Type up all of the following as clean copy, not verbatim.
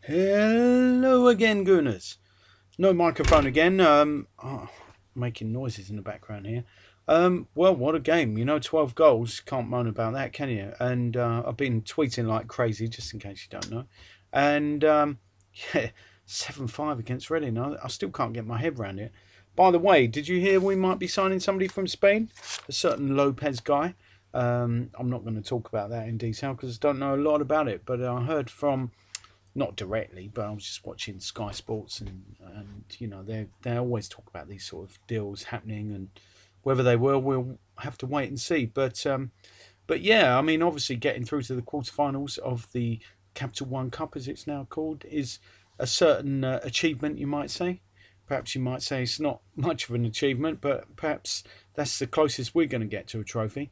Hello again, Gooners. No microphone again. Making noises in the background here. Well, what a game. 12 goals. Can't moan about that, can you? And I've been tweeting like crazy, just in case you don't know. And yeah, 7-5 against Reading. I still can't get my head around it. By the way, did you hear we might be signing somebody from Spain? A certain Lopez guy. I'm not going to talk about that in detail because I don't know a lot about it, but I heard from not directly, but I was just watching Sky Sports, and they always talk about these sort of deals happening, and whether they will, we'll have to wait and see. But yeah, I mean, obviously getting through to the quarterfinals of the Capital One Cup, as it's now called, is a certain achievement, you might say. Perhaps you might say it's not much of an achievement, but perhaps that's the closest we're going to get to a trophy.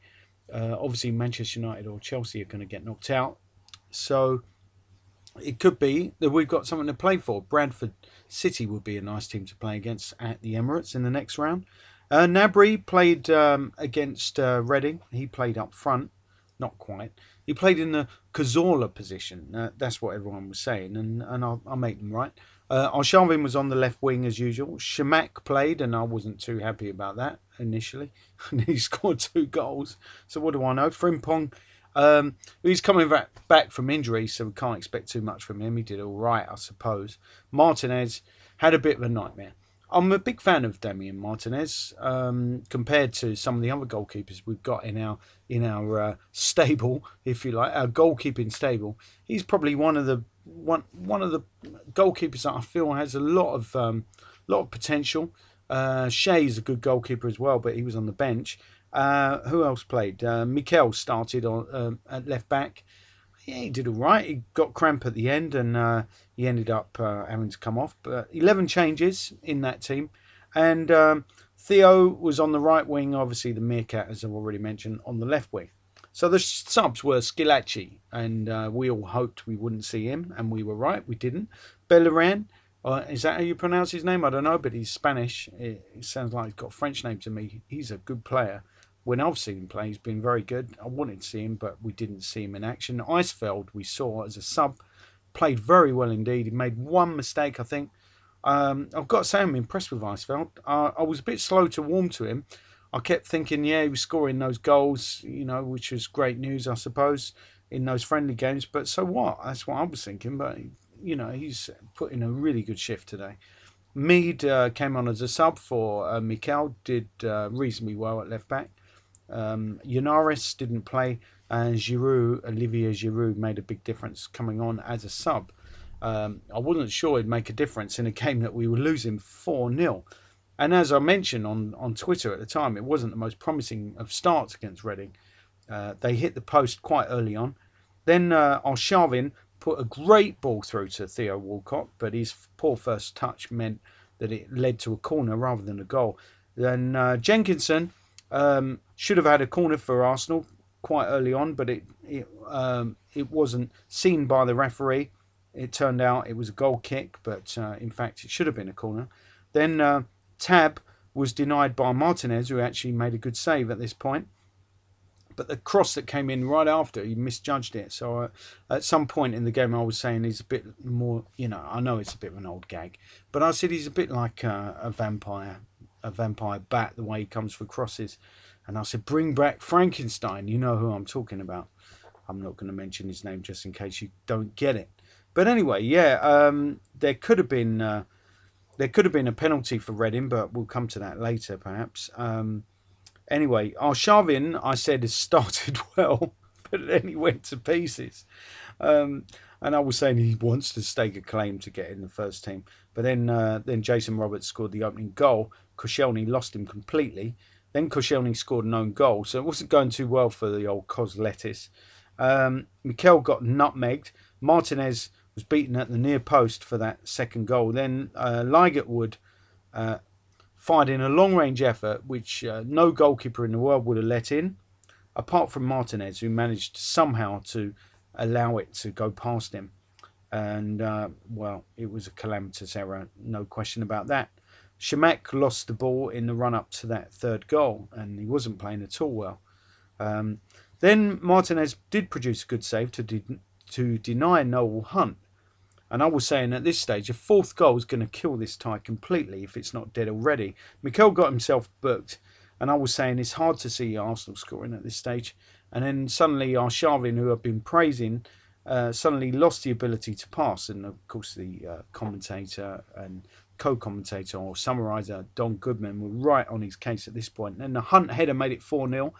Obviously, Manchester United or Chelsea are going to get knocked out, so it could be that we've got something to play for. Bradford City would be a nice team to play against at the Emirates in the next round. Nabry played against Reading. He played up front, not quite. He played in the Cazorla position. That's what everyone was saying, and I'll make them right. Arshavin was on the left wing as usual. Shamak played, and I wasn't too happy about that initially. And he scored 2 goals. So what do I know? Frimpong, he's coming back from injury, so we can't expect too much from him. He did all right, I suppose. Martinez had a bit of a nightmare. I'm a big fan of Damian Martinez compared to some of the other goalkeepers we've got in our stable, if you like, our goalkeeping stable. He's probably one of the goalkeepers that I feel has a lot of potential. Shea's a good goalkeeper as well, but he was on the bench. Who else played? Mikel started on at left back. Yeah, he did all right. He got cramp at the end, and he ended up having to come off. But 11 changes in that team, and Theo was on the right wing. Obviously, the Meerkat, as I've already mentioned, on the left wing. So the subs were Skilacci, and we all hoped we wouldn't see him, and we were right. We didn't. Bellerin, is that how you pronounce his name? I don't know, but he's Spanish. It sounds like he's got a French name to me. He's a good player. When I've seen him play, he's been very good. I wanted to see him, but we didn't see him in action. Icefeld, we saw as a sub, played very well indeed. He made one mistake, I think. I've got to say, I'm impressed with Icefeld. I was a bit slow to warm to him. I kept thinking, yeah, he was scoring those goals, which was great news, I suppose, in those friendly games. But so what? That's what I was thinking. But, he's put in a really good shift today. Mead came on as a sub for Mikel, did reasonably well at left back. Yanaris didn't play, and Olivier Giroud made a big difference coming on as a sub. I wasn't sure he'd make a difference in a game that we were losing 4-0. And as I mentioned on Twitter at the time, it wasn't the most promising of starts against Reading. They hit the post quite early on. Then Arshavin put a great ball through to Theo Walcott, but his poor first touch meant that it led to a corner rather than a goal. Then Jenkinson should have had a corner for Arsenal quite early on, but it wasn't seen by the referee. It turned out it was a goal kick, but in fact it should have been a corner. Then Tab was denied by Martinez, who actually made a good save at this point. But the cross that came in right after, he misjudged it. So at some point in the game, I was saying he's a bit more, I know it's a bit of an old gag, but I said he's a bit like a vampire bat, the way he comes for crosses. And I said, bring back Frankenstein. You know who I'm talking about. I'm not going to mention his name just in case you don't get it. But anyway, yeah, there could have been a penalty for Reading, but we'll come to that later, perhaps. Anyway, Arshavin, I said, has started well, but then he went to pieces. And I was saying he wants to stake a claim to get in the first team. But then Jason Roberts scored the opening goal. Koscielny lost him completely. Then Koscielny scored an own goal, so it wasn't going too well for the old Cos Lettuce. Mikel got nutmegged. Martinez was beaten at the near post for that second goal. Then Ligertwood fired in a long-range effort, which no goalkeeper in the world would have let in, apart from Martinez, who managed somehow to allow it to go past him. And, well, it was a calamitous error, no question about that. Shamak lost the ball in the run-up to that third goal, and he wasn't playing at all well. Then Martinez did produce a good save to deny Noel Hunt. And I was saying at this stage, a fourth goal is going to kill this tie completely if it's not dead already. Mikel got himself booked, and I was saying it's hard to see Arsenal scoring at this stage. And then suddenly Arshavin, who I've been praising, suddenly lost the ability to pass. And of course the commentator and co-commentator or summariser Don Goodman were right on his case at this point. And the Hunt header made it 4-0.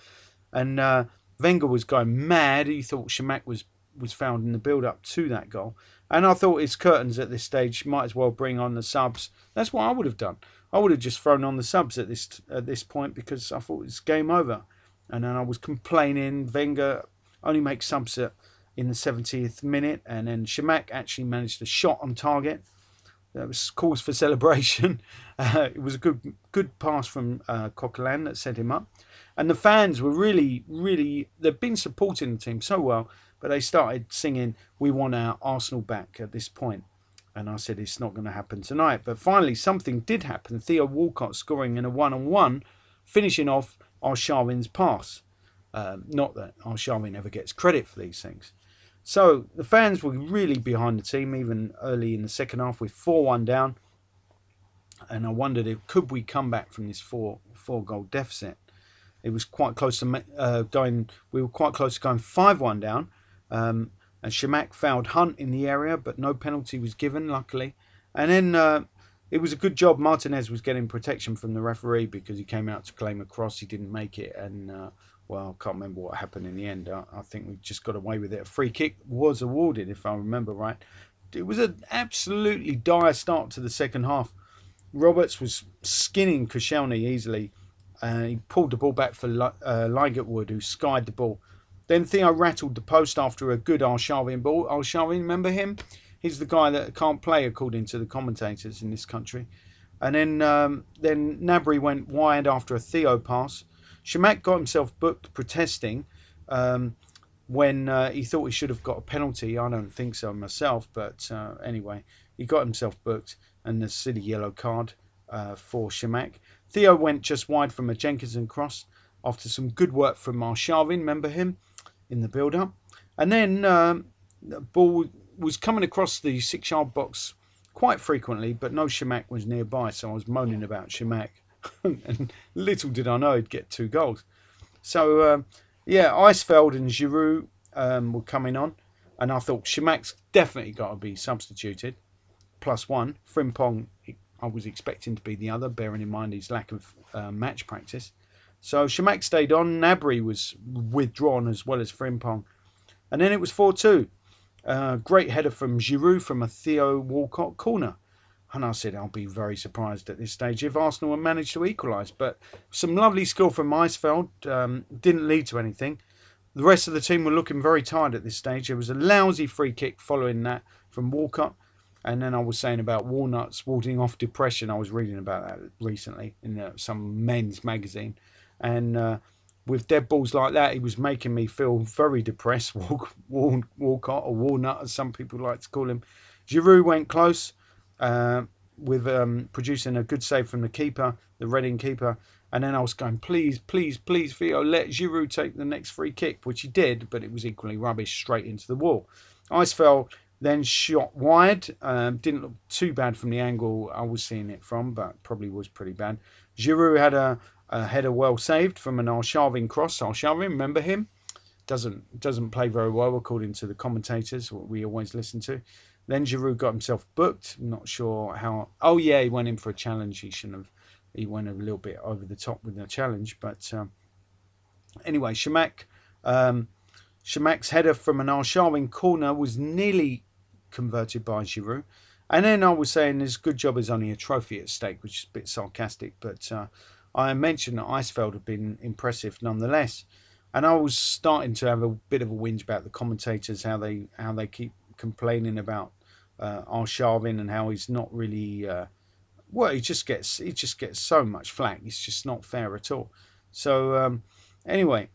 And Wenger was going mad. He thought Chamakh was found in the build-up to that goal. And I thought it's curtains at this stage. Might as well bring on the subs. That's what I would have done. I would have just thrown on the subs at this point because I thought it's game over. And then I was complaining. Wenger only makes subs in the 70th minute. And then Chamakh actually managed a shot on target. That was cause for celebration. It was a good pass from Coquelin that set him up. And the fans were really, they've been supporting the team so well, but they started singing, "We want our Arsenal back" at this point. And I said, it's not going to happen tonight. But finally, something did happen. Theo Walcott scoring in a one-on-one, finishing off Arshavin's pass. Not that Arshavin ever gets credit for these things. So the fans were really behind the team, even early in the second half with 4-1 down. And I wondered if could we come back from this four-goal deficit. It was quite close to going. We were quite close to going 5-1 down. And Chamakh fouled Hunt in the area, but no penalty was given, luckily. And then it was a good job. Martinez was getting protection from the referee because he came out to claim a cross. He didn't make it, and well, I can't remember what happened in the end. I think we just got away with it. A free kick was awarded, if I remember right. It was an absolutely dire start to the second half. Roberts was skinning Koscielny easily. He pulled the ball back for Ligertwood, who skied the ball. Then Theo rattled the post after a good Arshavin ball. Arshavin, remember him? He's the guy that can't play, according to the commentators in this country. And then Gnabry went wide after a Theo pass. Chamakh got himself booked protesting when he thought he should have got a penalty. I don't think so myself, but anyway, he got himself booked and the silly yellow card for Chamakh. Theo went just wide from a Jenkinson cross after some good work from Arshavin, remember him, in the build-up. And then the ball was coming across the 6-yard box quite frequently, but no Chamakh was nearby, so I was moaning about Chamakh. And little did I know he'd get 2 goals. So, yeah, Eisfeld and Giroud were coming on, and I thought Chamach's definitely got to be substituted. +1. Frimpong, I was expecting to be the other, bearing in mind his lack of match practice. So Chamakh stayed on. Gnabry was withdrawn as well as Frimpong. And then it was 4-2. Great header from Giroud from a Theo Walcott corner. And I said, I'll be very surprised at this stage if Arsenal will manage to equalise. But some lovely skill from Eisfeld. Didn't lead to anything. The rest of the team were looking very tired at this stage. There was a lousy free kick following that from Walcott. And then I was saying about Walnuts warding off depression. I was reading about that recently in some men's magazine. And with dead balls like that, he was making me feel very depressed. Walcott, or Walnut, as some people like to call him. Giroud went close with producing a good save from the keeper, the Reading keeper. And then I was going, please, please, please, Theo, let Giroud take the next free kick, which he did, but it was equally rubbish, straight into the wall. Eisfeld then shot wide. Didn't look too bad from the angle I was seeing it from, but probably was pretty bad. Giroud had a header well saved from an Arshavin cross. Arshavin, remember him? Doesn't play very well, according to the commentators, what we always listen to. Then Giroud got himself booked. I'm not sure how. Oh yeah, he went in for a challenge. He shouldn't have. He went a little bit over the top with the challenge. But anyway, Chamach's header from an Arshavin corner was nearly converted by Giroud. And then I was saying there's a good job there's only a trophy at stake, which is a bit sarcastic. But I mentioned that Eisfeld had been impressive nonetheless. And I was starting to have a bit of a whinge about the commentators, how they keep complaining about Arshavin and how he's not really well, he just gets so much flack. It's just not fair at all. So anyway,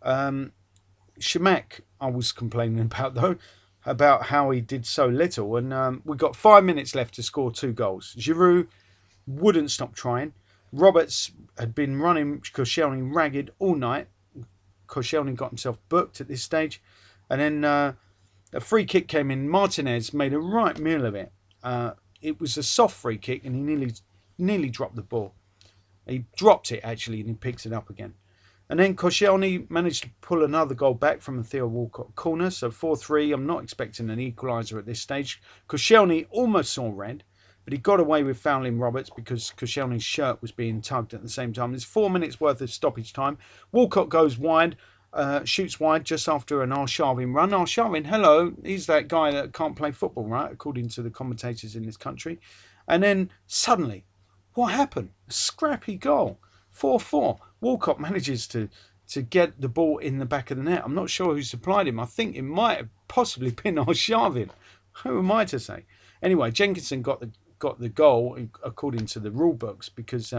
Chamakh I was complaining about though, about how he did so little, and we got 5 minutes left to score 2 goals. Giroud wouldn't stop trying. Roberts had been running Koscielny ragged all night. Koscielny got himself booked at this stage, and then A free kick came in. Martinez made a right meal of it. It was a soft free kick, and he nearly dropped the ball. He dropped it actually, and he picks it up again. And then Koscielny managed to pull another goal back from the Theo Walcott corner. So 4-3. I'm not expecting an equaliser at this stage. Koscielny almost saw red, but he got away with fouling Roberts because Koscielny's shirt was being tugged at the same time. There's 4 minutes worth of stoppage time. Walcott goes wide, shoots wide just after an Arshavin run. Arshavin, hello, he's that guy that can't play football, right? According to the commentators in this country. And then suddenly, what happened? A scrappy goal. 4-4. Walcott manages to get the ball in the back of the net. I'm not sure who supplied him. I think it might have possibly been Arshavin. Who am I to say? Anyway, Jenkinson got the goal according to the rule books because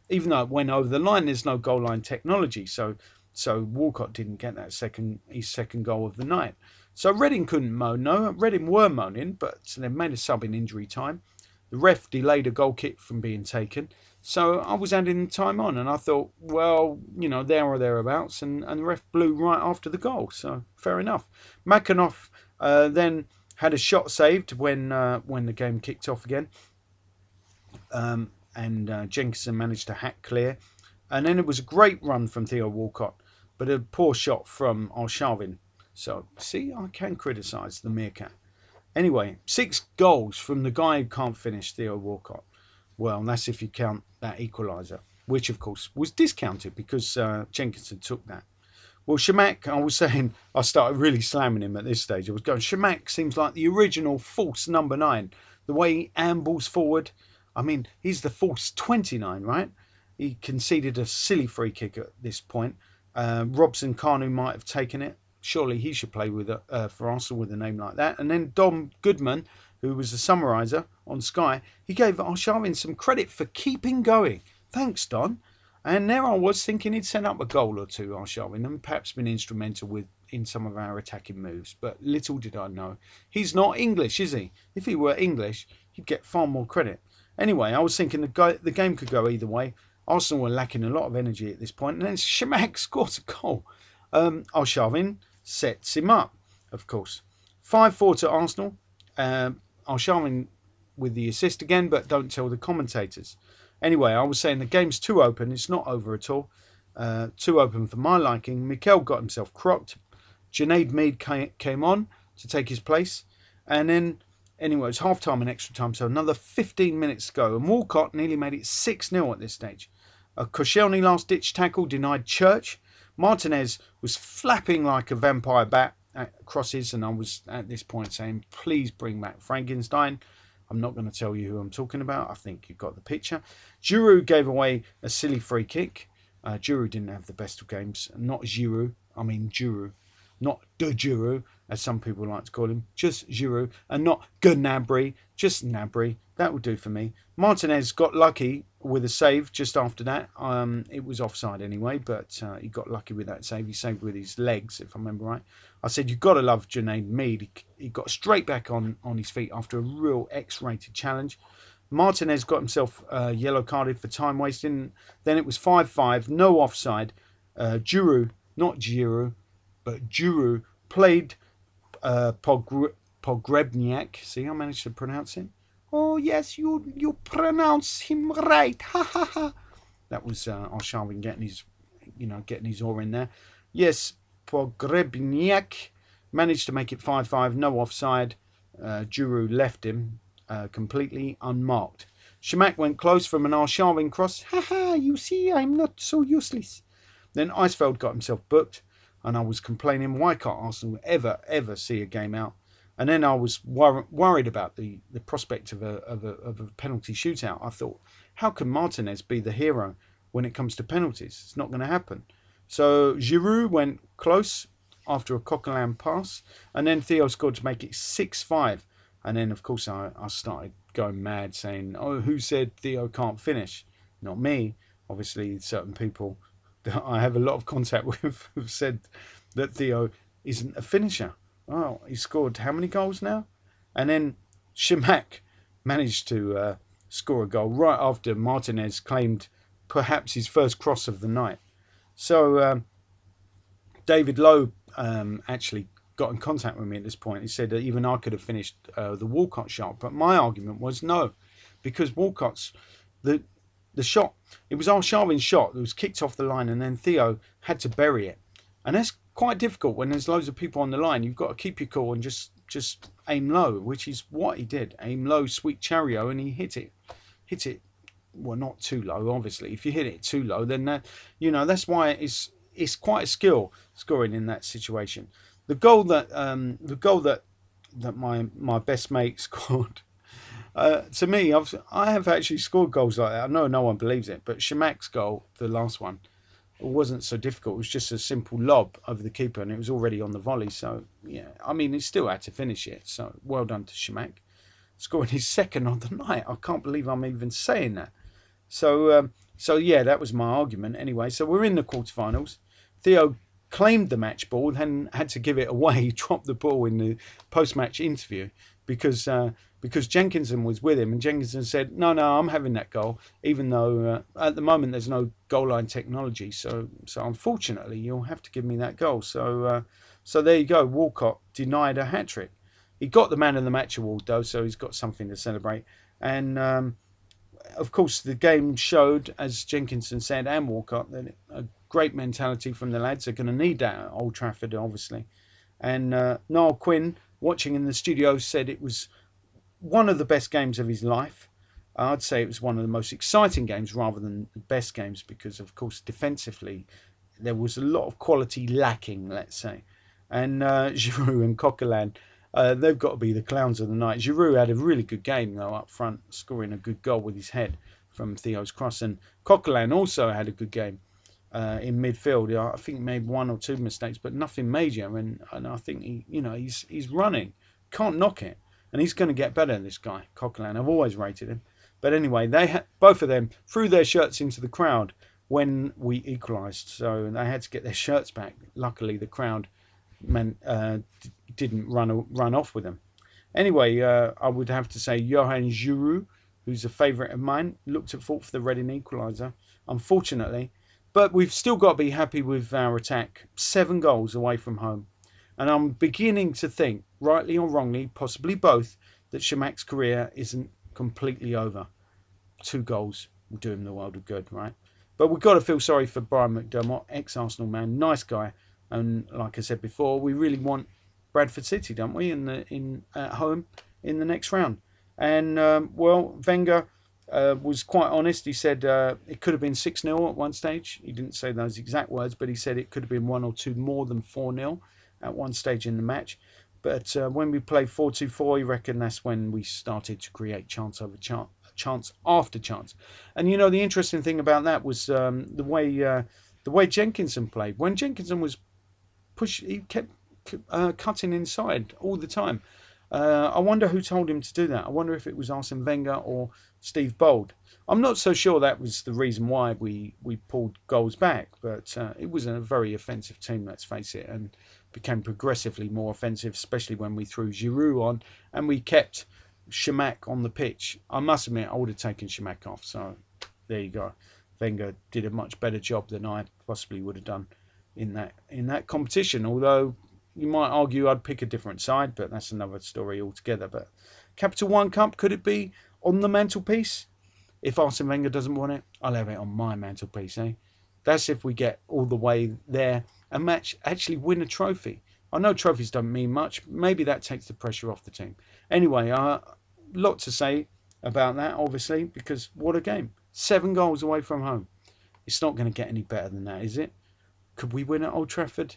even though it went over the line, there's no goal line technology. So Walcott didn't get his second goal of the night. So Reading couldn't moan. No, Reading were moaning, but they made a sub in injury time. The ref delayed a goal kick from being taken. So I was adding time on, and I thought, well, you know, there or thereabouts, and the ref blew right after the goal. So fair enough. Makhanoff then had a shot saved when the game kicked off again, and Jenkinson managed to hack clear. And then it was a great run from Theo Walcott, but a poor shot from Arshavin. So see, I can criticise the meerkat. Anyway, 6 goals from the guy who can't finish, Theo Walcott. Well, that's if you count that equaliser, which of course was discounted because Jenkinson took that. Well, Shamak, I was saying, I started really slamming him at this stage. I was going, Shamak seems like the original false number 9. The way he ambles forward. I mean, he's the false 29, right? He conceded a silly free kick at this point. Robson Kanu might have taken it. Surely he should play with for Arsenal with a name like that. And then Dom Goodman, who was the summariser on Sky, he gave Arshavin some credit for keeping going. Thanks, Don. And there I was thinking he'd sent up a goal or two, Arshavin, and perhaps been instrumental in some of our attacking moves. But little did I know. He's not English, is he? If he were English, he'd get far more credit. Anyway, I was thinking the game could go either way. Arsenal were lacking a lot of energy at this point. And then Shamak scores a goal. Arshavin sets him up, of course. 5-4 to Arsenal. Arshavin with the assist again, but don't tell the commentators. Anyway, I was saying the game's too open. It's not over at all. Too open for my liking. Mikel got himself crocked. Junaid Mead came on to take his place. And then, anyway, it's half-time and extra time, so another 15 minutes to go. And Walcott nearly made it 6-0 at this stage. A Koscielny last-ditch tackle denied Church. Martinez was flapping like a vampire bat at crosses, and I was at this point saying, please bring back Frankenstein. I'm not going to tell you who I'm talking about. I think you got the picture. Giroud gave away a silly free kick. Giroud didn't have the best of games. Not Giroud. I mean Giroud. Not de Giroud, as some people like to call him. Just Giroud. And not Gnabry. Just Gnabry. That would do for me. Martinez got lucky with a save just after that. It was offside anyway, but he got lucky with that save. He saved with his legs, if I remember right. I said, you've got to love Junaid Mead. He got straight back on his feet after a real X-rated challenge. Martinez got himself yellow carded for time wasting. Then it was 5-5, no offside. Giroud, not Giroud, but Giroud played Pogrebniak. See, I managed to pronounce it. Oh yes, you pronounce him right. Ha ha ha. That was Arshavin getting his oar in there. Yes, Pogrebniak managed to make it 5-5, no offside. Giroud left him completely unmarked. Shamak went close from an Arshavin cross. Ha ha, you see, I'm not so useless. Then Eisfeld got himself booked, and I was complaining, why can't Arsenal ever see a game out? And then I was worried about the prospect of a penalty shootout. I thought, how can Martinez be the hero when it comes to penalties? It's not going to happen. So Giroud went close after a Coquelin pass, and then Theo scored to make it 6-5. And then, of course, I started going mad, saying, oh, who said Theo can't finish? Not me. Obviously, certain people that I have a lot of contact with have said that Theo isn't a finisher. Oh, he scored how many goals now? And then Shamak managed to score a goal right after Martinez claimed perhaps his first cross of the night. So David Lowe actually got in contact with me at this point. He said that even I could have finished the Walcott shot, but my argument was no, because Walcott's the shot. It was Arshavin's shot that was kicked off the line, and then Theo had to bury it, and that's quite difficult when there's loads of people on the line. You've got to keep your cool and just aim low, which is what he did. Aim low, sweet chariot, and he hit it. Well, not too low, obviously. If you hit it too low, then that, that's why it's quite a skill scoring in that situation. The goal that my best mate scored. To me, I have actually scored goals like that. I know no one believes it, but Shamak's goal, the last one, wasn't so difficult. It was just a simple lob over the keeper, and it was already on the volley. So yeah, I mean, he still had to finish it. So well done to Shamak, scoring his second on the night. I can't believe I'm even saying that. So yeah, that was my argument. Anyway, so we're in the quarterfinals. Theo claimed the match ball, then had to give it away. He dropped the ball in the post-match interview because Jenkinson was with him, and Jenkinson said, no, I'm having that goal, even though at the moment there's no goal line technology. So unfortunately, you'll have to give me that goal. So there you go. Walcott denied a hat-trick. He got the man of the match award, though, so he's got something to celebrate. And of course, the game showed, as Jenkinson said, and Walcott, that a great mentality from the lads. They're going to need that at Old Trafford, obviously. And Niall Quinn, watching in the studio, said it was one of the best games of his life. I'd say it was one of the most exciting games rather than the best games, because, of course, defensively, there was a lot of quality lacking, let's say. And Giroud and Coquelin, they've got to be the clowns of the night. Giroud had a really good game, though, up front, scoring a good goal with his head from Theo's cross. And Coquelin also had a good game in midfield. I think he made one or two mistakes, but nothing major. And I think he's running. Can't knock it. And he's going to get better, this guy, Coquelin. I've always rated him. But anyway, both of them threw their shirts into the crowd when we equalised. So they had to get their shirts back. Luckily, the crowd didn't run off with them. Anyway, I would have to say Johan Giroud, who's a favourite of mine, looked at fault for the Reading equaliser, unfortunately. But we've still got to be happy with our attack. 7 goals away from home. And I'm beginning to think, rightly or wrongly, possibly both, that Shamak's career isn't completely over. 2 goals will do him the world of good, right? But we've got to feel sorry for Brian McDermott, ex-Arsenal man, nice guy. And like I said before, we really want Bradford City, don't we, at home in the next round. And, well, Wenger was quite honest. He said it could have been 6-0 at one stage. He didn't say those exact words, but he said it could have been 1 or 2 more than 4-0 at one stage in the match. But when we played 4-2-4, he reckoned that's when we started to create chance over chance after chance. And the interesting thing about that was the way Jenkinson played. When Jenkinson was he kept cutting inside all the time. I wonder who told him to do that. I wonder if it was Arsene Wenger or Steve Bold. I'm not so sure that was the reason why we pulled goals back, but it was a very offensive team, let's face it, and became progressively more offensive, especially when we threw Giroud on and we kept Shamak on the pitch. I must admit, I would have taken Shamak off, so there you go. Wenger did a much better job than I possibly would have done in that competition, although you might argue I'd pick a different side, but that's another story altogether. But Capital One Cup, could it be on the mantelpiece? If Arsene Wenger doesn't want it, I'll have it on my mantelpiece, eh? That's if we get all the way there and actually win a trophy. I know trophies don't mean much. Maybe that takes the pressure off the team. Anyway, a lot to say about that, obviously, because what a game. 7 goals away from home. It's not going to get any better than that, is it? Could we win at Old Trafford?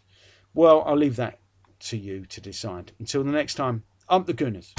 Well, I'll leave that to you to decide. Until the next time, up the Gooners.